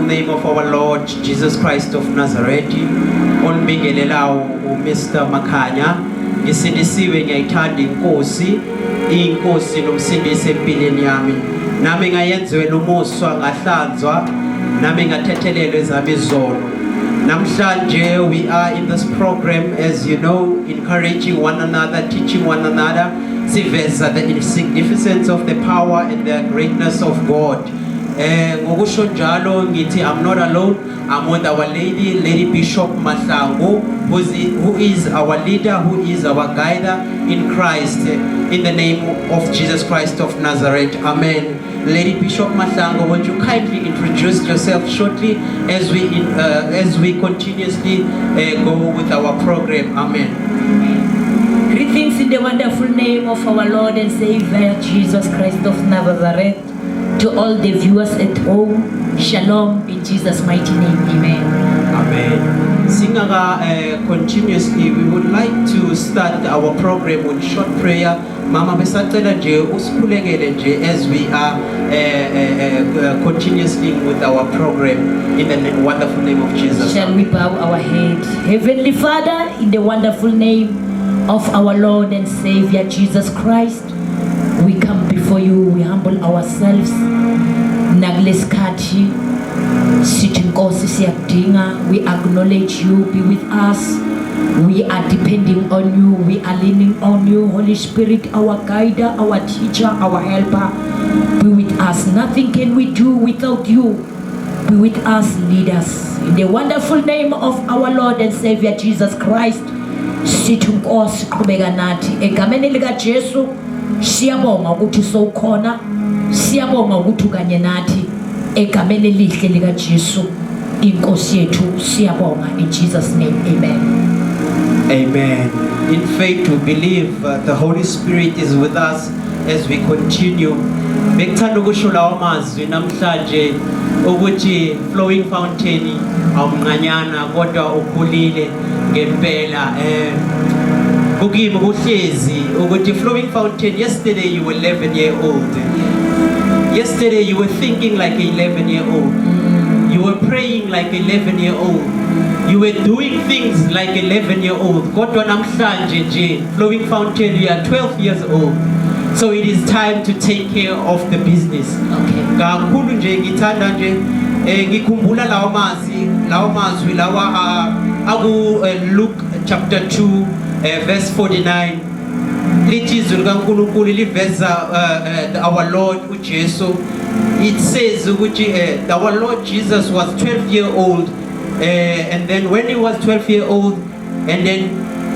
name of our Lord Jesus Christ of Nazareth, onibingelelayo uMr Makhanya, ngisindisiwe ngiyayithanda inkosi nomsindisi empilweni yami. Nami ngayenziwe umuswa ngahlanzwa, nami ngathethelelwe zami izono. Namhlanje we are in this program, as you know, encouraging one another, teaching one another, siveza the significance of the power and the greatness of God. Ngokusho njalo ngithi I'm not alone. I'm with our Lady Bishop Mahlangu, who is our leader, who is our guide in Christ, in the name of Jesus Christ of Nazareth. Amen. Lady Bishop Mahlangu, would you kindly introduce yourself shortly as we continuously go with our program? Amen. Greetings in the wonderful name of our Lord and Savior Jesus Christ of Nazareth. To all the viewers at home, shalom in Jesus' mighty name, amen. Amen. Singaka continuously, we would like to start our program with short prayer. Mama besatela nje usiphulekele nje as we are continuously with our program in the wonderful name of Jesus. Shall we bow our heads? Heavenly Father, in the wonderful name of our Lord and Savior Jesus Christ, we come before you, we humble ourselves. Nagleskachi, Sitinkosi siyakudinga, we acknowledge you, be with us. We are depending on you, we are leaning on you, Holy Spirit, our guide, our teacher, our helper. Be with us. Nothing can we do without you. Be with us, lead us. In the wonderful name of our Lord and Savior Jesus Christ, Sitinkosi qhubeka nathi egameni lika Jesu. Siyabonga ukuthi sowukhona, siyabonga ukuthi kanye nathi egameni elihle lika Jesu inkosi yethu, siyabonga in Jesus name, amen. Amen. In faith we believe the Holy Spirit is with us as we continue. Bekuthanda ukusho lawo mazwi namhlanje ukuthi Flowing Fountain awumncanyana kodwa ukhulile ngempela. Ukimi kuhlezi ukuthi Flowing Fountain, yesterday you were 11-year-old. Yesterday you were thinking like an 11-year-old. You were praying like an 11-year-old. You were doing things like 11-year-old. Kodwa namhlanje nje Flowing Fountain, you are 12 years old. So it is time to take care of the business. Kakhulu nje ngithanda nje ngikhumbula lawo mazwi lawa aku Luke chapter 2 verse 49. Litizwi likaNkulunkulu liveza our Lord uJesu. It says ukuthi our Lord Jesus was 12-year-old, and then when he was 12-year-old, and then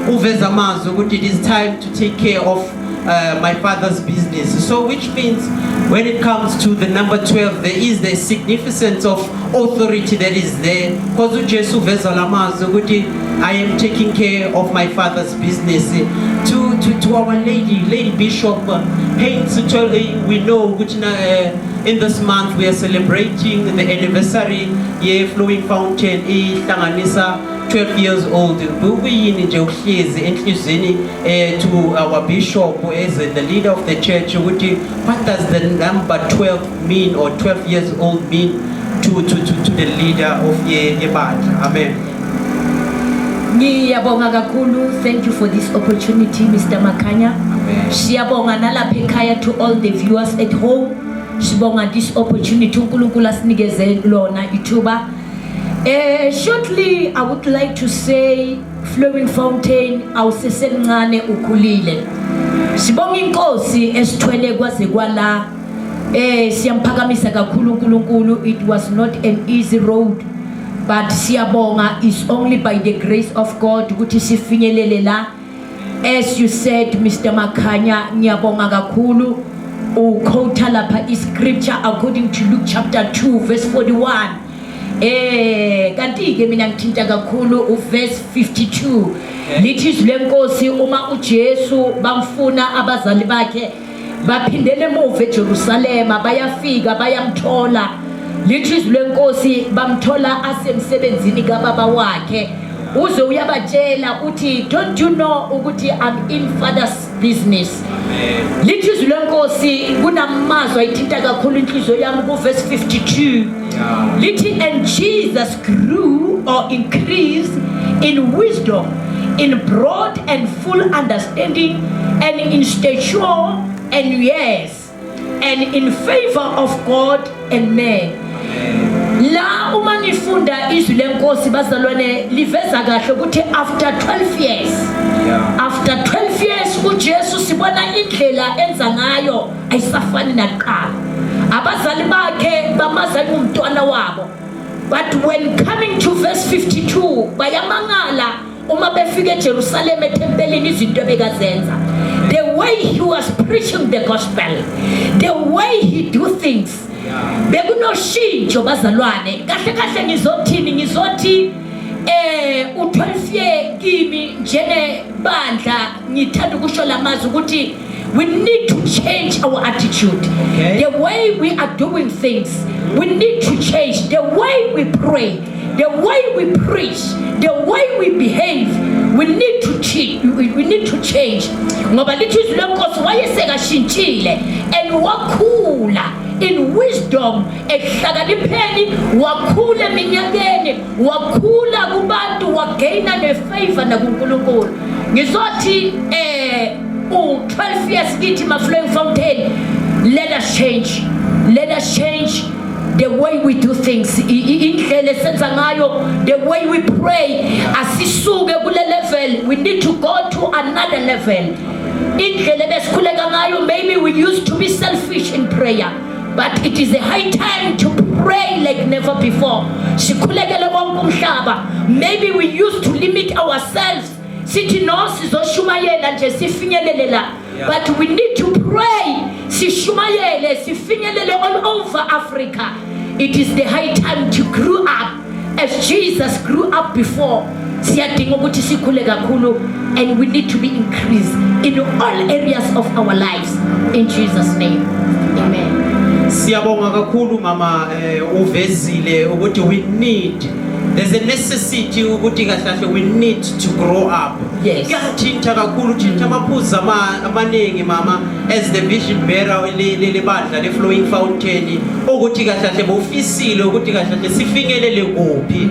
uveza amazwi ukuthi it is time to take care of my Father's business. So which means when it comes to the number 12, there is the significance of authority that is there. Because uJesu uveza lamazwi ukuthi I am taking care of my Father's business. To our Lady Bishop, we know in this month we are celebrating the anniversary year Flowing Fountain ihlanganisa 12 years old. Buyini nje uhlezi enhlizweni to our bishop as the leader of the church ukuthi what does the number 12 mean, or 12 years old mean to the leader of yebandla. Amen. Ngiyabonga kakhulu. Thank you for this opportunity, Mr. Makhanya. Siyabonga nalapha ekhaya to all the viewers at home. Sibonga this opportunity uNkulunkulu asinikeze lona ithuba. Shortly I would like to say Flowing Fountain awusesemncane ukhulile. Sibonga inkosi esithwele kwaze kwala. Siyamphakamisa kakhulu uNkulunkulu. It was not an easy road. But siyabonga is only by the grace of God ukuthi sifinyelele la. As you said, Mr. Makhanya, ngiyabonga kakhulu uquote lapha iscripture according to Luke chapter 2 verse 41. Kanti ke mina ngithinta kakhulu verse 52. Lithi lenkosi uma uJesu bamfuna abazali bakhe baphindele emuva eJerusalema, bayafika bayamthola. Lithi lenkosi bamthola asemsebenzini kababa wakhe. Uze uyabatshela uthi don't you know ukuthi I'm in Father's business. Amen. Lithi izwi lenkosi kunamazwi ayithinta kakhulu inhliziyo yami ku verse 52. Yeah. Lithi and Jesus grew or increased in wisdom, in broad and full understanding, and in stature and years, and in favor of God and man. La uma nifunda izwi lenkosi bazalwane liveza kahle ukuthi after 12 years, after 12 years uJesu sibona indlela enza ngayo ayisafani nakuqala. Abazali bakhe bamaza umntwana wabo. But when coming to verse 52 bayamangala uma befika eJerusalem etempelini izinto bekazenza. The way he was preaching the gospel, the way he do things, bekunoshintsho bazalwane. Kahle kahle ngizothi u12 year kimi njene bandla ngithanda ukusho lamazwi ukuthi we need to change our attitude. The way we are doing things, we need to change. The way we pray, the way we preach, the way we behave, we need to change. We need to change. Ngoba lithi izwi lenkosi wayesekashintshile and wakhula in wisdom, ehlakanipheni, wakhula eminyakeni, wakhula kubantu, wagaina nefavor nakuNkulunkulu. Ngizothi 12 years kithi ma flowing fountain, let us change. Let us change the way we do things. Indlela esenza ngayo, the way we pray, asisuke kule level, we need to go to another level. Indlela besikhuleka ngayo, maybe we used to be selfish in prayer, but it is a high time to pray like never before. Sikhulekele wonke umhlaba. Maybe we used to limit ourselves. Sithi no sizoshumayela nje sifinyelele la. But we need to pray. Sishumayele sifinyelele all over Africa. It is the high time to grow up as Jesus grew up before. Siyadinga ukuthi sikhule kakhulu, and we need to be increased in all areas of our lives in Jesus name. Amen. Siyabonga kakhulu mama uvezile ukuthi there's a necessity ukuthi kahle we need to grow up. Yes. Kuyathinta kakhulu thinta amaphuzu amaningi mama as the vision bearer le bandla le flowing fountain ukuthi kahle bofisile ukuthi kahle sifinyelele kuphi.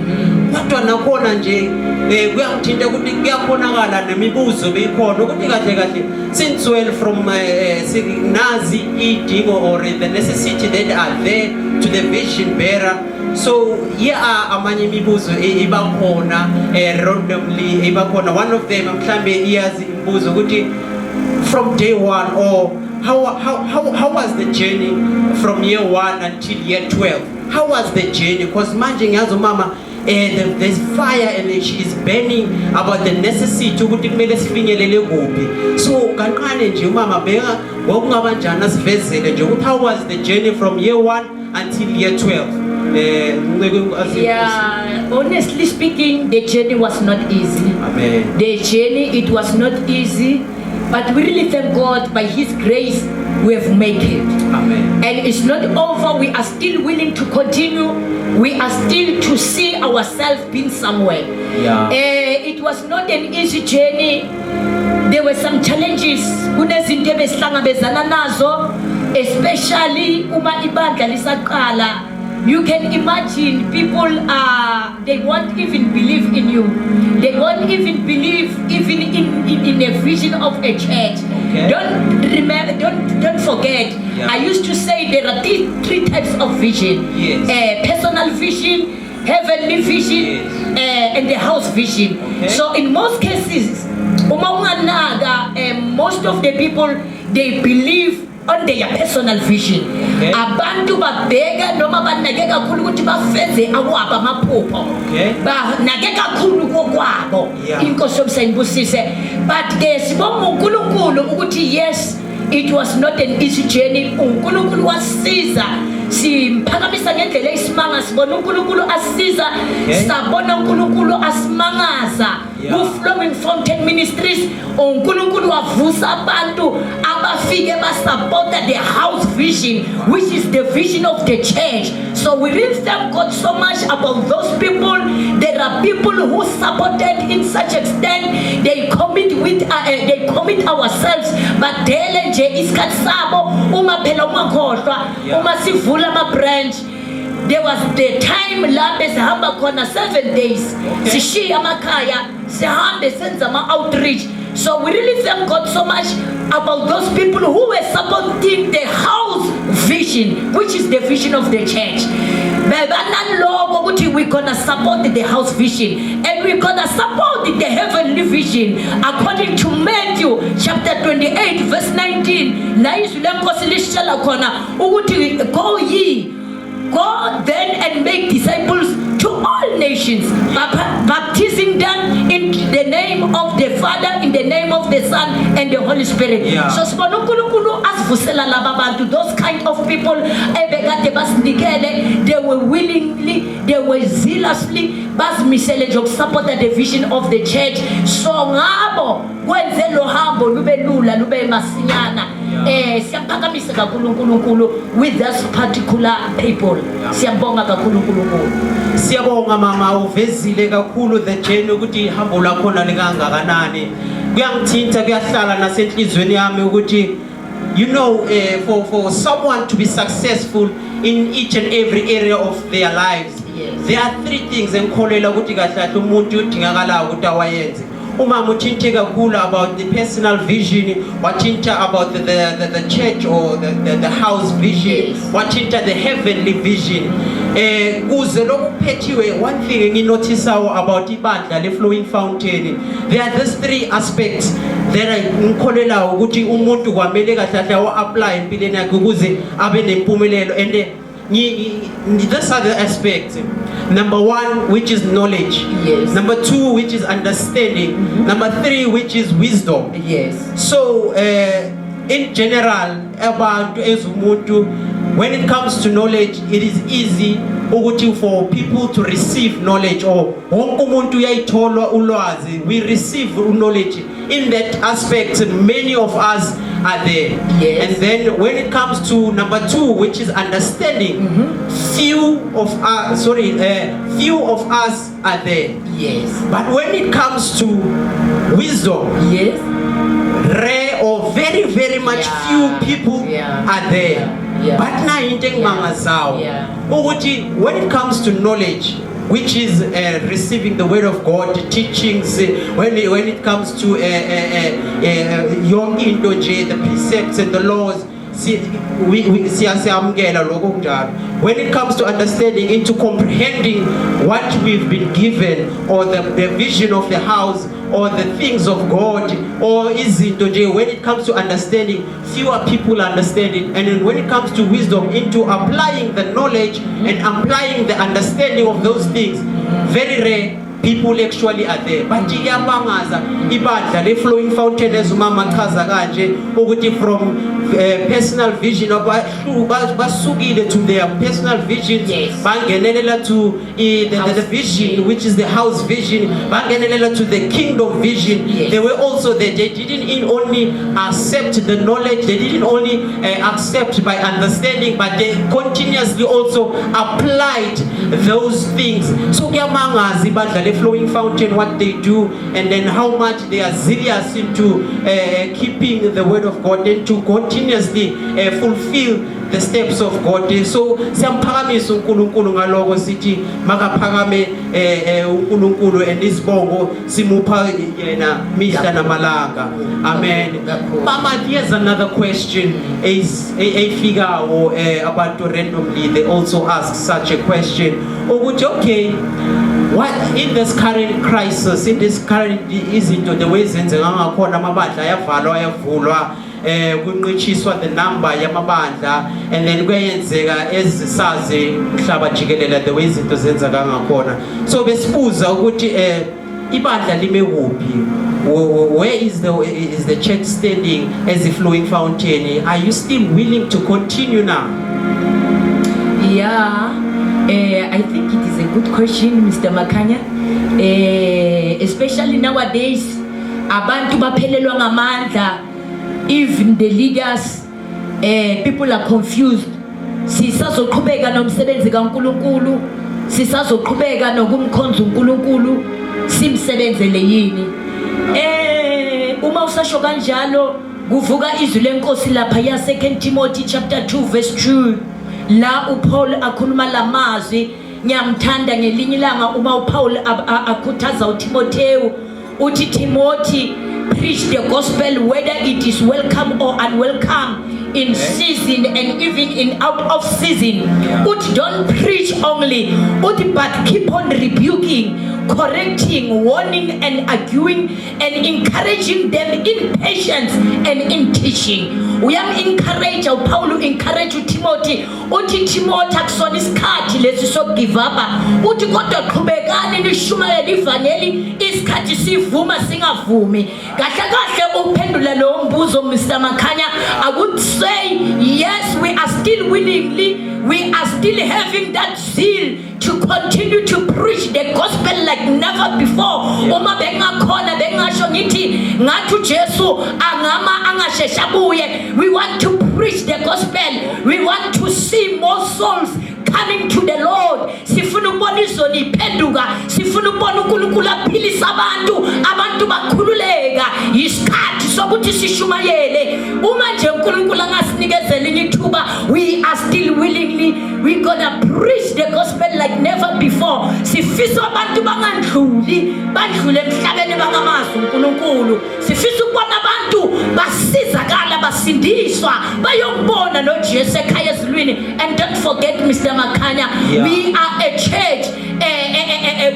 Kodwa nakhona nje kuyangithinta ukuthi kuyakhonakala nemibuzo beyikhona ukuthi kahle since well from nazi idingo or the necessity that are there to the vision bearer. So here are amanye imibuzo ibakhona randomly ibakhona. One of them mhlambe iyazi imbuzo ukuthi from day one, or how was the journey from year 1 until year 12? How was the journey? Because manje ngiyazi mama there's fire and she is burning about the necessity ukuthi kumele sifinyelele kuphi. So kanqane nje mama beka ngokungabanjani asivezele nje ukuthi how was the journey from year 1 until year 12? Yeah, honestly speaking, the journey was not easy. Amen. The journey, it was not easy, but we really thank God by His grace we have made it. Amen. And it's not over. We are still willing to continue. We are still to see ourselves being somewhere. Yeah. It was not an easy journey. There were some challenges. Kunezinto ebesihlangabezana nazo, especially uma ibandla lisaqala. You can imagine people they won't even believe in you. They won't even believe even in a vision of a church. Okay. Don't forget. Yeah. I used to say there are three types of vision. Yes. Personal vision, heavenly vision, yes. And the house vision. Okay. So in most cases, most of the people they believe on their personal vision. Okay. Abantu babheka noma banake kakhulu ukuthi bafeze awabo amaphupho. Okay. Banake kakhulu kokwabo. Yeah. Inkosi yomsayibusise. But sibonga uNkulunkulu ukuthi yes, it was not an easy journey. uNkulunkulu wasiza. Simphakamisa ngendlela esimanga sibona uNkulunkulu asiza. Sabona uNkulunkulu asimangaza. Yeah. Ku-Flowing Fountain Ministries uNkulunkulu wavusa abantu abafike basupporta the house vision, which is the vision of the church. So we really thank God so much about those people. There are people who supported in such extent they commit ourselves badele nje isikhathi sabo uma phela umakhohlwa uma sivula ama branch. There was the time lapho sihamba khona 7 days sishiya amakhaya sihambe senza ama outreach. So we really thank God so much about those people who were supporting the house vision, which is the vision of the church. We're gonna support the house vision and we're gonna support the heavenly vision according to Matthew chapter 28 verse 19. Go then and make disciples to all nations, baptizing them in the name of the Father, in the name of the Son, and the Holy Spirit. Yeah. So those kind of people, they were willingly, they were zealously, support the vision of the church. So ngabo kwenze lo hambo lube lula lube masinyana. Siyaphakamisa kakhulu uNkulunkulu with this particular people. Siyabonga kakhulu uNkulunkulu. Siyabonga mama uvezile kakhulu the journey ukuthi ihambo lakho likangakanani. Kuyangithinta kuyahlala nasenhlizweni yami ukuthi you know for someone to be successful in each and every area of their lives. Yes. There are 3 things enkholela ukuthi kahle umuntu udingakala ukuthi awayenze. Uma muchinche kakhulu about the personal vision, wachincha about the church or the house vision, yes. Wachincha the heavenly vision. Kuze lokuphethiwe one thing nginotice about ibandla le Flowing Fountain. There are these 3 aspects that ngikholela ukuthi umuntu kwamele kahle apply empilweni yakhe ukuze abe nempumelelo and these are the aspects. Number 1, which is knowledge. Yes. Number 2, which is understanding. Mm-hmm. Number 3, which is wisdom. Yes. So, in general, about ezumuntu, when it comes to knowledge, it is easy for people to receive knowledge. Or we receive knowledge. In that aspect, many of us are there. Yes. And then when it comes to number 2, which is understanding, mm-hmm. few of us are there. Yes. But when it comes to wisdom, yes, rare or very, very much few people are there. Yeah. But now when it comes to knowledge, which is receiving the word of God, teachings, when it comes to young indoje, the precepts and the laws, when it comes to understanding, into comprehending what we've been given, or the vision of the house, or the things of God, or when it comes to understanding, fewer people understand it. And then when it comes to wisdom, into applying the knowledge and applying the understanding of those things, very rare people actually are there. But iyabangaza ibandla le Flowing Fountain ezumama chaza kanje ukuthi from personal vision basukile to their personal vision, yes. Bangenelela to the vision, which is the house vision, bangenelela to the kingdom vision, yes. They were also there. They didn't only accept the knowledge, they didn't only accept by understanding, but they continuously also applied those things. So kuyamangaza ibandla le Flowing Fountain, what they do, and then how much they are zealous into keeping the word of God and to continuously fulfill the steps of God. So siyamphakamiswa uNkulunkulu ngaloko sithi makaphakame uNkulunkulu and isibongo simupha yena mihla namalanga. Amen. Mama, here's another question. Efikawo abantu randomly they also ask such a question. Okay, what in this current crisis, in this current izinto the way zenzeka ngakhona amabandla ayavalwa ayavulwa, kunqitshiswa the number yamabandla, and then kuyenzeka ezisaze umhlaba jikelele the way izinto zenzeka ngakhona. So besibuza ukuthi ibandla lime kuphi, where is the church standing as a Flowing Fountain? Are you still willing to continue now? Yeah, I think it is a good question, Mr. Makanya. especially nowadays abantu baphelelwa ngamandla, even the leaders, people are confused. Sisazoqhubeka nomsebenzi kaNkulunkulu, sisazoqhubeka nokumkhonza uNkulunkulu, simsebenzele yini? Uma usasho kanjalo kuvuka izwi lenkosi lapha ya 2 Timothy chapter 2 verse 2, la uPaul akhuluma lamazwi. Ngiyamthanda ngelinye ilanga uma uPaul akhuthaza uTimotheo, uthi Timothy, preach the gospel whether it is welcome or unwelcome, in season and even in out of season. Uthi don't preach only, uthi but keep on rebuking, correcting, warning and arguing and encouraging them in patience and in teaching. Uyam encourage uPaul encourage uTimothy, uthi Timothy akusona isikhathi lesi sokugive up, uthi kodwa qhubekani nishumayele ivangeli isikhathi sivuma singavumi. Kahle kahle uphendula lo mbuzo Mr. Makhanya, I would say yes, we are still willingly, we are still having that zeal to continue to preach the gospel like never before. Uma bengakhona bengasho ngithi ngathi uJesu angama angashesha buye. We want to preach the gospel. We want to see more souls coming to the Lord. Sifuna ukubona izoni iphenduka, sifuna ukubona uNkulunkulu aphilisa abantu bakhululeka. Isikhathi sokuthi sishumayele. Uma nje uNkulunkulu angasinikezela ithuba, we are still willingly, we gonna preach the gospel like never before. Sifisa abantu bangandluli, bandlule emhlabeni bangamazi uNkulunkulu. Sifisa ukubona abantu basizakala, basindiswa, bayobona noJesu ekhaya ezulwini. And don't forget Mr. Makhanya, we are a church.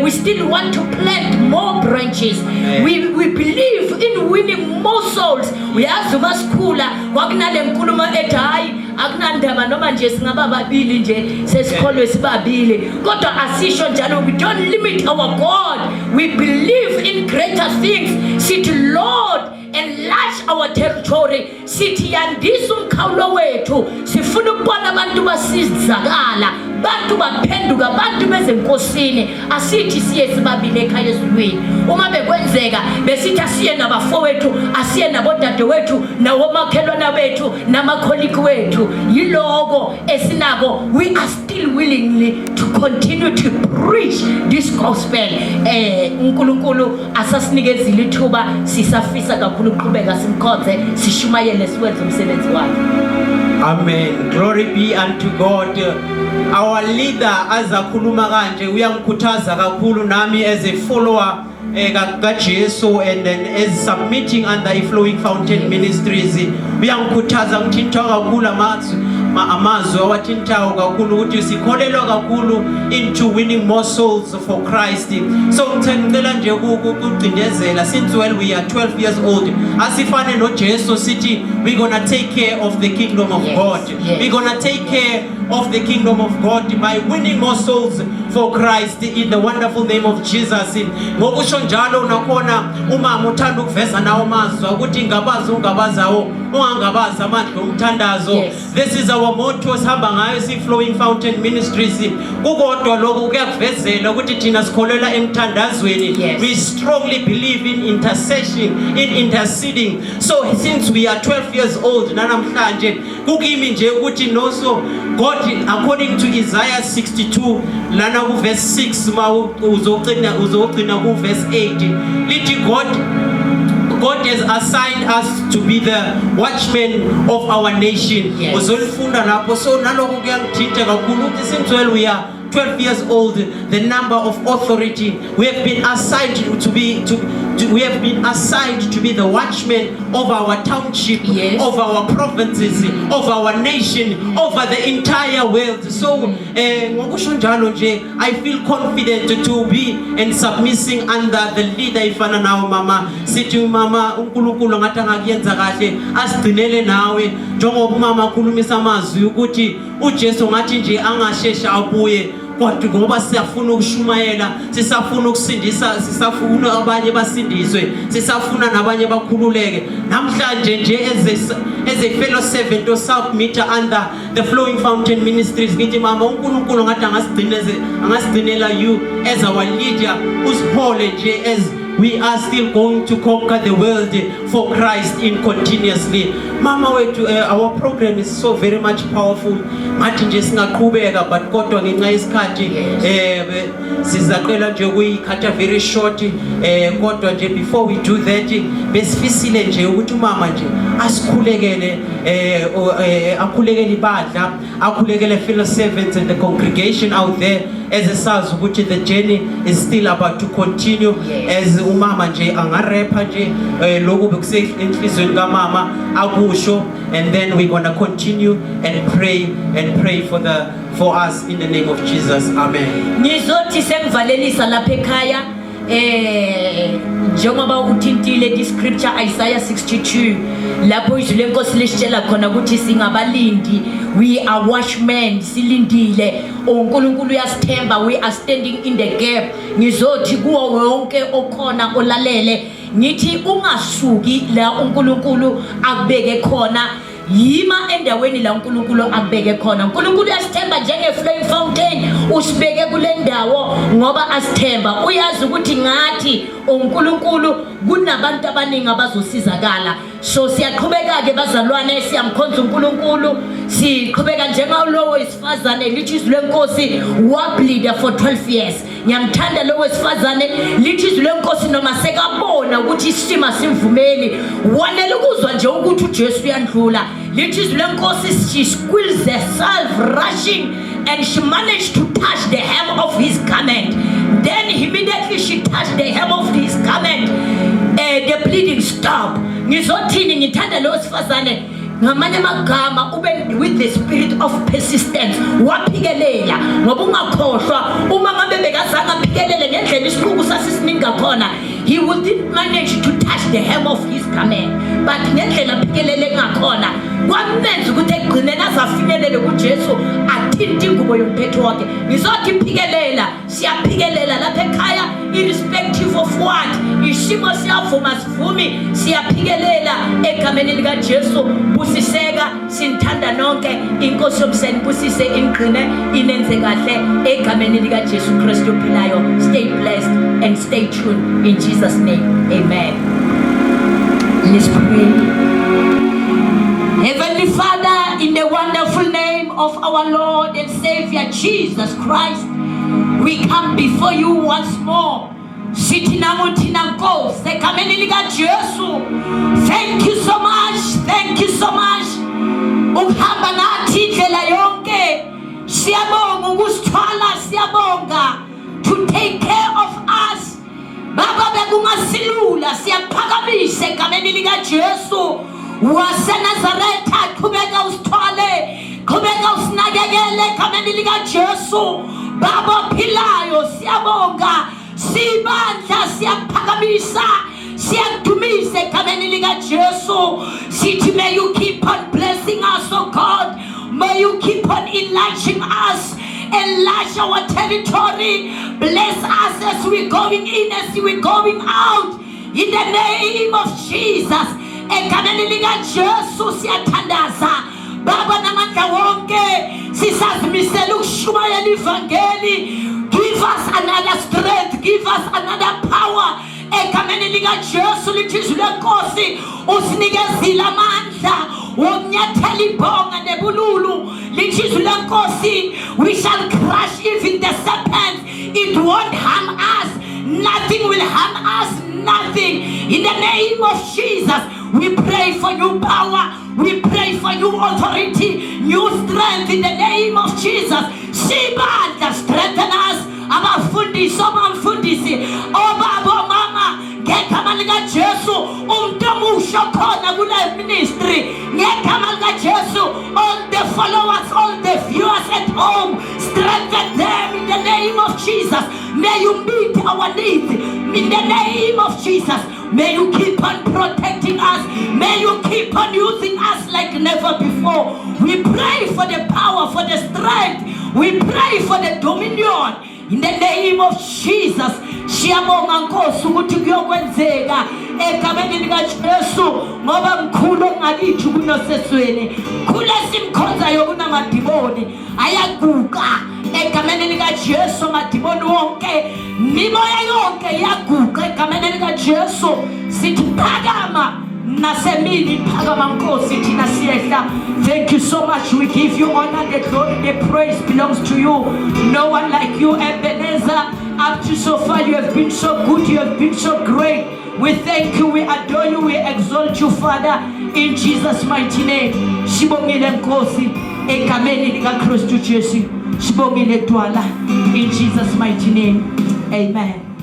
We still want to plant more branches. We believe in winning more souls. Uyazi masikhula kwakunale nkulumo ethi hayi akunandaba noma nje singaba babili nje sesikholwe sibabili, kodwa asisho njalo. We don't limit our God. We believe in greater things. Sithi Lord, enlarge our territory. Sithi yandisa umkhawulo wethu. Sifuna ukubona abantu basizakala, bantu baphenduka, bantu bezenkosini. Asithi siye sibabili ekhaya ezulwini. Uma bekwenzeka besithi asiye nabafowethu, asiye nabodadewethu, nawomakhelwana bethu, namakholiki wethu. Yiloko esinako, we are still willingly to continue to preach this gospel. uNkulunkulu asasinikezile ithuba, sisafisa kakhulu ukuqhubeka simkhonze, sishumayele siwenze umsebenzi wakhe. Amen. Glory be unto God. Our leader azakhuluma kanje uyangikhuthaza kakhulu nami as a follower kaJesu and then as submitting under Flowing Fountain Ministries. Uyangikhuthaza ngithinta kakhulu amazwi awathintayo kakhulu ukuthi sikholelwa kakhulu into winning more souls for Christ. So ngicela nje ukugcinezela, since well we are 12 years old, asifane noJesu sithi we gonna take care of the kingdom of God. We gonna take care of the kingdom of God by winning more souls for Christ in the wonderful name of Jesus. Ngokusho njalo unakhona umama uthanda ukuveza nawo amazwi ukuthi ngabazi ungabazawo ungangabazi amandla omthandazo. This is our motto sihamba ngayo Flowing Fountain Ministries. Kukodwa lokho kuyakuvezela ukuthi thina sikholelwa emthandazweni. We strongly believe in intercession, in interceding. So since we are 12 years old namhlanje kukimi nje ukuthi noso God, according to Isaiah 62 lana ku verse 6 ma uzogcina ku verse 8 lithi God has assigned us to be the watchmen of our nation. Uzolifunda lapho. So naloko kuyangithinta kakhulu ukuthi since well we are 12 years old, the number of authority we have been assigned to be the watchmen of our township, of our provinces, of our nation, over the entire world. So ngokusho njalo nje I feel confident to be and submitting under the leader ifana nawo mama sithi mama uNkulunkulu ngathi angakuyenza kahle asigcinele nawe njengoba umama akhulumisa amazwi ukuthi uJesu ngathi nje angashesha abuye kodwa ngoba siyafuna ukushumayela, sisafuna ukusindisa, sisafuna abanye basindiswe, sisafuna nabanye bakhululeke. Namhlanje nje as a fellow servant or submitter under the Flowing Fountain Ministries, ngithi mama uNkulunkulu ngathi angasigcinela you as our leader usihole nje as we are still going to conquer the world for Christ in continuously. Mama wethu, our program is so very much powerful. Ngathi nje singaqhubeka but kodwa ngenxa yesikhathi sizaqela nje ukuyikhatha very short, kodwa nje before we do that besifisile nje ukuthi umama nje asikhulekele, akhulekele ibandla, akhulekele fellow servants and the congregation out there, as esazi ukuthi the journey is still about to continue. As umama nje angarepa nje lokhu bekusenhlizweni kaMama akusho, and then we're going to continue and pray for us in the name of Jesus. Amen. Ngizothi sengivalelisa lapha ekhaya njengoba uthintile di scripture Isaiah 62 lapho izwi lenkosi lisitshela khona ukuthi singabalindi, we are watchmen, silindile, uNkulunkulu uyasithemba, we are standing in the gap. Ngizothi kuwo wonke okhona olalele ngithi ungasuki la uNkulunkulu akubeke khona, yima endaweni la uNkulunkulu akubeke khona. uNkulunkulu uyasithemba njenge Flowing Fountain, usibeke kule ndawo ngoba asithemba, uyazi ukuthi ngathi uNkulunkulu kunabantu abaningi abazosizakala. So siyaqhubeka ke bazalwane, siyamkhonza uNkulunkulu, siqhubeka njengalowo wesifazane lithi izwi lenkosi wableeda for 12 years. Ngiyamthanda lo wesifazane, lithi izwi lenkosi noma sekabona ukuthi isima simvumeli, wanele ukuzwa nje ukuthi uJesu uyandlula. Lithi izwi lenkosi, she squeezed herself rushing and she managed to touch the hem of his garment. Then immediately she touched the hem of his garment, the bleeding stopped. Ngizothini ngithanda lo wesifazane ngamanye amagama ube with the spirit of persistence, waphikelela ngoba ungakhohlwa uma ngabe bekazange aphikelele ngendlela isiqubu sasisininga khona, he wouldn't manage to touch the hem of his garment, but ngendlela aphikelele ngakhona kwamenza ukuthi egcineni azafinyelele kuJesu athinte ingubo yomphetho wakhe. Ngizothi phikelela, siyaphikelela lapha ekhaya irrespective of what isimo siyavuma sivumi, siyaphikelela egameni likaJesu. Busiseka, sinthanda nonke, inkosi yomseni busise ingqine inenze kahle egameni likaJesu Kristu ophilayo. Stay blessed and stay tuned in Jesus name. Amen. Let's pray. Heavenly Father, in the wonderful name of our Lord and Savior Jesus Christ, we come before you once more. Thank you so much. Thank you so much. Ukuhamba nathi indlela yonke. Siyabonga ukusithwala, siyabonga to take care of us. Baba bekungasilula, siyaphakamisa egameni likaJesu waseNazaretha, qhubeka usithwale, qhubeka usinakekele egameni likaJesu. Baba ophilayo, siyabonga, sibandla siyaphakamisa, siyadumisa egameni likaJesu. Sithi may you keep on blessing us, oh God. May you keep on enlarging us, enlarge our territory, bless us as we're going in, as we're going out, in the name of Jesus. Egameni likaJesu siyathandaza Baba namandla wonke, sisazimisela ukushumayela ivangeli. Give us another strength, give us another power. Egameni likaJesu lithi izwi lenkosi usinikezile amandla wokunyathela ibhonga nebululu. Lithi izwi lenkosi, we shall crush even the serpent, it won't harm us, nothing will harm us, nothing. In the name of Jesus, we pray for new power, we pray for new authority, new strength in the name of Jesus. Sibanda, strengthen us. Abafundisi, omamfundisi, obaba, mama, ngegama likaJesu, umuntu omusha khona kule ministry, ngegama likaJesu, all the followers, all the viewers at home, strengthen them in the name of Jesus. May you meet our needs in the name of Jesus. May you keep on protecting us. May you keep on using us like never before. We pray for the power, for the strength, We pray for the dominion in the name of Jesus. Siyabonga Nkosi ukuthi kuyokwenzeka egameni lika Jesu ngoba mkhulu ngakithi kunosesweni kulesimkhonzayo kunamadimoni ayaguqa egameni lika Jesu madimoni wonke mimoya yonke yaguqa egameni lika Jesu sithi phakama nasemini phakama Nkosi thina siyehla. Thank you so much. We give you honor, the glory, the praise belongs to you. No one like you, Ebenezer. Up to so far you have been so good, you have been so great. We thank you, we adore you, we exalt you, Father, in Jesus' mighty name. Shibongile Nkosi egameni lika Kristu Jesu. Shibongile Twala in Jesus' mighty name. Amen.